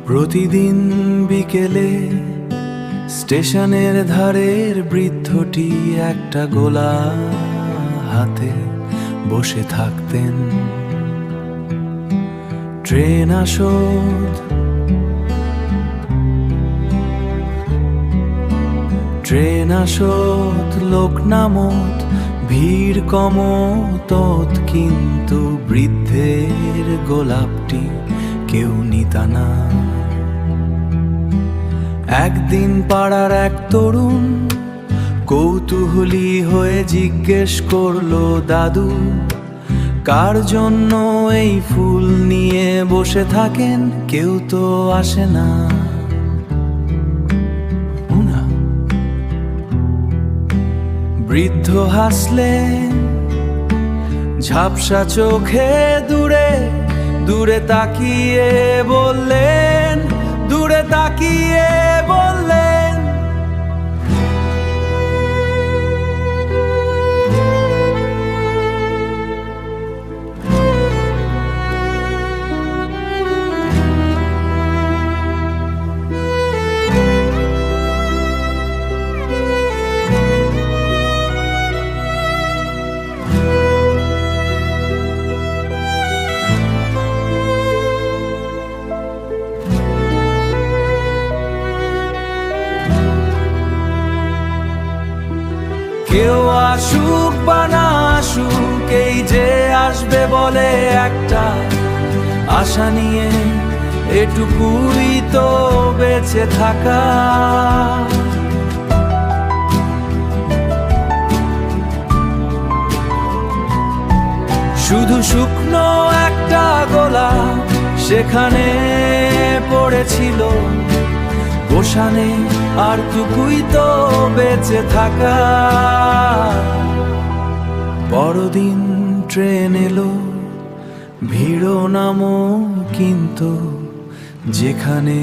প্রতিদিন বিকেলে স্টেশনের ধারের বৃদ্ধটি একটা গোলা হাতে বসে থাকতেন। ট্রেন আসত, ট্রেন আসত, লোক নামত, ভিড় কমত, কিন্তু বৃদ্ধের গোলাপটি কেউ নিতা না। একদিন পাড়ার এক তরুণ কৌতূহলী হয়ে জিজ্ঞেস করলো, দাদু কার জন্য এই ফুল নিয়ে বসে থাকেন? কেউ তো আসে না। বৃদ্ধ হাসলেন ঝাপসা চোখে, দূরে দূরে তাকিয়ে বললেন, দূরে তাকিয়ে বললেন, কেউ আসুক বা না আসুক, এই যে আসবে বলে একটা আশা নিয়ে, এটুকুই তো বেঁচে থাকা। শুধু শুকনো একটা গোলাপ সেখানে পড়েছিল, বসানে আর টুকুই তো বেঁচে থাকা। পরদিন ট্রেন এলো, ভিড়ও নামো, কিন্তু যেখানে